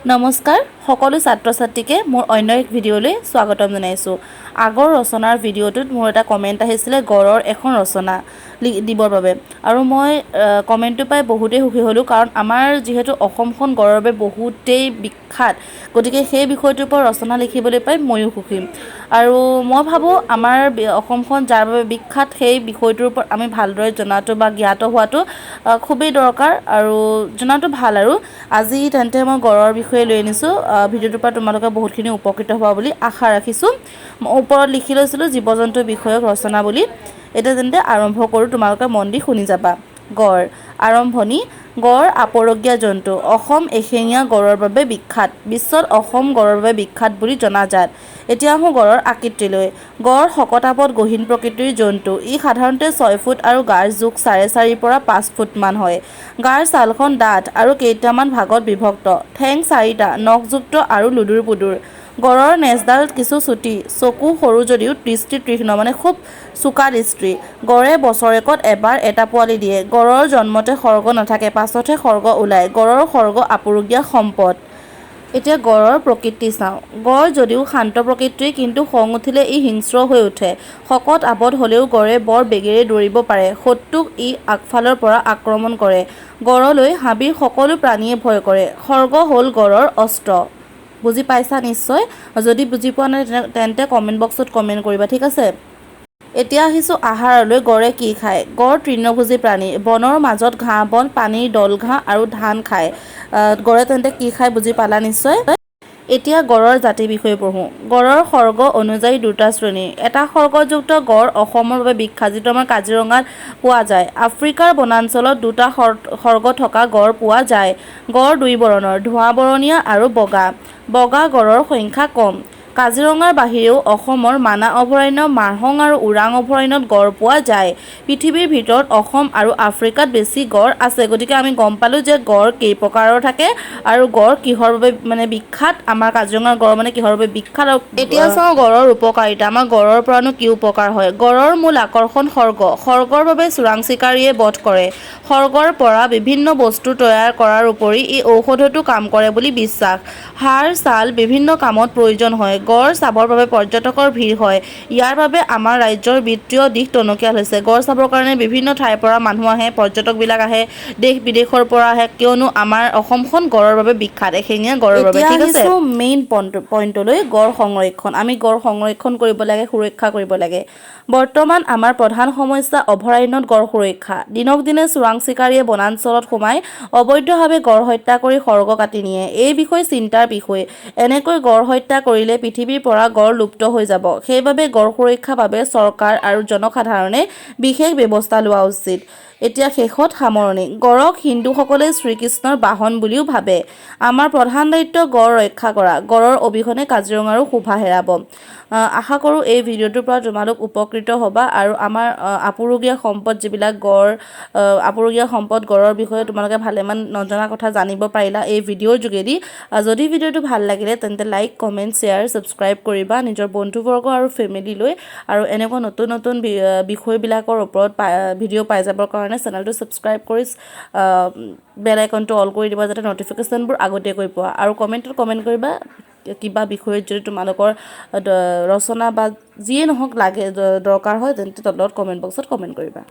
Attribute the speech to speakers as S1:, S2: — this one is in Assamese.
S1: নমস্কাৰ সকলো ছাত্ৰ ছাত্ৰীকে মোৰ অন্য এক ভিডিঅ'লৈ স্বাগতম জনাইছোঁ। আগৰ ৰচনাৰ ভিডিঅ'টোত মোৰ এটা কমেণ্ট আহিছিলে গড়ৰ এখন ৰচনা দিবৰ বাবে আৰু মই কমেণ্টটো পাই বহুতেই সুখী হ'লোঁ, কাৰণ আমাৰ যিহেতু অসমখন গড়ৰ বাবে বহুতেই বিখ্যাত, গতিকে সেই বিষয়টোৰ ওপৰত ৰচনা লিখিবলৈ পাই ময়ো সুখী। আৰু মই ভাবোঁ আমাৰ অসমখন যাৰ বাবে বিখ্যাত সেই বিষয়টোৰ ওপৰত আমি ভালদৰে জনাটো বা জ্ঞাত হোৱাটো খুবেই দৰকাৰ আৰু জনাটো ভাল। আৰু আজি তেন্তে মই গড়ৰ বিষয়ে লৈ আনিছোঁ। ভিডিঅ'টোৰ পৰা তোমালোকে বহুতখিনি উপকৃত হোৱা বুলি আশা ৰাখিছোঁ। মই ওপৰত লিখি লৈছিলোঁ জীৱ জন্তুৰ বিষয়ক ৰচনা বুলি। এতিয়া তেন্তে আৰম্ভ কৰোঁ, তোমালোকে মন দি শুনি যাবা। গড়। আৰম্ভণি। গড় আপৰুগীয়া জন্তু। অসম এশিঙীয়া গড়ৰ বাবে বিখ্যাত। বিশ্বত অসম গড়ৰ বাবে বিখ্যাত বুলি জনাজাত। এতিয়া আহোঁ গড়ৰ আকৃতিলৈ। গড় শকতাৱত গহীন প্ৰকৃতিৰ জন্তু। ই সাধাৰণতে 6 ফুট আৰু গাৰ জোখ 4.5 পৰা 5 ফুটমান হয়। গাৰ ছালখন ডাঠ আৰু কেইটামান ভাগত বিভক্ত। ঠেং 4টা, নখযুক্ত আৰু লুডুৰ পুডুৰ। গড়ৰ নেজডাল কিছু চুটি। চকু সৰু যদিও দৃষ্টি তীক্ষ্ণ, মানে খুব চোকা দৃষ্টি। গড়ে বছৰেকত এবাৰ এটা পোৱালি দিয়ে। গড়ৰ জন্মতে খৰ্গ নাথাকে, পাছতহে খৰ্গ ওলায়। গড়ৰ খৰ্গ আপুৰুগীয়া সম্পদ। এতিয়া গড়ৰ প্ৰকৃতি চাওঁ। গড় যদিও শান্ত প্ৰকৃতিৰ, কিন্তু খং উঠিলে ই হিংস্ৰ হৈ উঠে। শকত আৱত হ'লেও গড়ে বৰ বেগেৰে দৌৰিব পাৰে। শত্ৰুক ই আগফালৰ পৰা আক্ৰমণ কৰে। গড়লৈ হাবিৰ সকলো প্ৰাণীয়ে ভয় কৰে। খৰ্গ হ'ল গড়ৰ অস্ত্ৰ। বুজি পাইছা নিশ্চয়? যদি বুজি পোৱা নাই তেন্তে কমেণ্ট বক্সত কমেণ্ট কৰিবা, ঠিক আছে? এতিয়া আহিছোঁ আহাৰলৈ। গড়ে কি খায়? গড় তৃণভোজী প্ৰাণী। বনৰ মাজত ঘাঁহ বন, পানীৰ দল ঘাঁহ আৰু ধান খায়। গড়ে তেন্তে কি খায় বুজি পালা নিশ্চয়? এতিয়া গড়ৰ জাতিৰ বিষয়ে পঢ়োঁ। গড়ৰ খৰ্গ অনুযায়ী দুটা শ্ৰেণী। এটা খৰ্গযুক্ত গড় অসমৰ বাবে বিখ্যাত, যিটো আমাৰ কাজিৰঙাত পোৱা যায়। আফ্ৰিকাৰ বনাঞ্চলত দুটা খৰ্গ থকা গড় পোৱা যায়। গড় দুই বৰণৰ, ধোঁৱা বৰণীয়া আৰু বগা। বগা গড়ৰ সংখ্যা কম। কাজিৰঙাৰ বাহিৰেও অসমৰ মানাহ অভয়াৰণ্য, মাৰহং আৰু ওৰাং অভয়াৰণ্যত গড় পোৱা যায়। পৃথিৱীৰ ভিতৰত অসম আৰু আফ্ৰিকাত বেছি গড় আছে। গতিকে আমি গম পালোঁ যে গড় কেই প্ৰকাৰৰ থাকে আৰু গড় কিহৰ বাবে বিখ্যাত। আমাৰ কাজিৰঙাৰ গড় কিহৰ বাবে বিখ্যাত। আৰু এতিয়া চাওঁ গড়ৰ উপকাৰিতা। আমাৰ গড়ৰ পৰানো কি উপকাৰ হয়? গড়ৰ মূল আকৰ্ষণ খৰ্গ। খৰ্গৰ বাবে চোৰাং চিকাৰীয়ে বধ কৰে। খৰ্গৰ পৰা বিভিন্ন বস্তু তৈয়াৰ কৰাৰ উপৰি ই ঔষধতো কাম কৰে বুলি বিশ্বাস। হাড়, ছাল বিভিন্ন কামত প্ৰয়োজন হয়। গড় চাবৰ বাবে পৰ্যটকৰ ভিৰ হয়। ইয়াৰ বাবে আমাৰ ৰাজ্যৰ বিত্তীয় দিশ টনকিয়াল হৈছে। গড় চাবৰ কাৰণে বিভিন্ন ঠাইৰ পৰা মানুহ আহে, পৰ্যটকবিলাক আহে, দেশ বিদেশৰ পৰা আহে, কিয়নো আমাৰ অসমখন গড়ৰ বাবে বিখ্যাত, এশিঙীয়া গড়ৰ বাবে, ঠিক আছে? মেইন পইণ্টলৈ, গড় সংৰক্ষণ। আমি গড় সংৰক্ষণ কৰিব লাগে, সুৰক্ষা কৰিব লাগে। বৰ্তমান আমাৰ প্ৰধান সমস্যা অভয়াৰণ্যত গড় সুৰক্ষা। দিনক দিনে চোৰাং চিকাৰীয়ে বনাঞ্চলত সোমাই অবৈধভাৱে গড় হত্যা কৰি খৰ্গ কাটি নিয়ে। এই বিষয় চিন্তাৰ বিষয়। এনেকৈ গড় হত্যা কৰিলে পৃথিৱীৰ পৰা গড় লুপ্ত হৈ যাব। সেইবাবে গড় সুৰক্ষাৰ বাবে চৰকাৰ আৰু জনসাধাৰণে বিশেষ ব্যৱস্থা লোৱা উচিত। এতিয়া শেষত সামৰণি। গড়ক হিন্দুসকলে শ্ৰীকৃষ্ণৰ বাহন বুলিও ভাবে। আমাৰ প্ৰধান দায়িত্ব গড় ৰক্ষা কৰা। গড়ৰ অবিহনে কাজিৰঙাৰো শোভা হেৰাব। আশা কৰোঁ এই ভিডিঅ'টোৰ পৰা তোমালোক উপকৃত হ'বা আৰু আমাৰ আপুৰুগীয়া সম্পদ যিবিলাক গড়, আপুৰুগীয়া সম্পদ গড়ৰ বিষয়ে তোমালোকে ভালেমান নজনা কথা জানিব পাৰিলা এই ভিডিঅ'ৰ যোগেদি। যদি ভিডিঅ'টো ভাল লাগিলে তেন্তে লাইক, কমেণ্ট, শ্বেয়াৰ, ছাবস্ক্ৰাইব কৰিবা নিজৰ বন্ধুবৰ্গ আৰু ফেমিলিলৈ। আৰু এনেকুৱা নতুন নতুন বিষয়বিলাকৰ ওপৰত ভিডিঅ' পাই যাবৰ কাৰণে চেনেলটো ছাবস্ক্ৰাইব কৰি বেল আইকনটো অল কৰি দিবা, যাতে ন'টিফিকেশ্যনবোৰ আগতীয়াকৈ পোৱা। আৰু কমেণ্টত কমেণ্ট কৰিবা কিবা বিষয়ত যদি তোমালোকৰ ৰচনা বা যিয়ে নহওক লাগে, দৰকাৰ হয়, তেন্তে তলত কমেণ্ট বক্সত কমেণ্ট কৰিবা।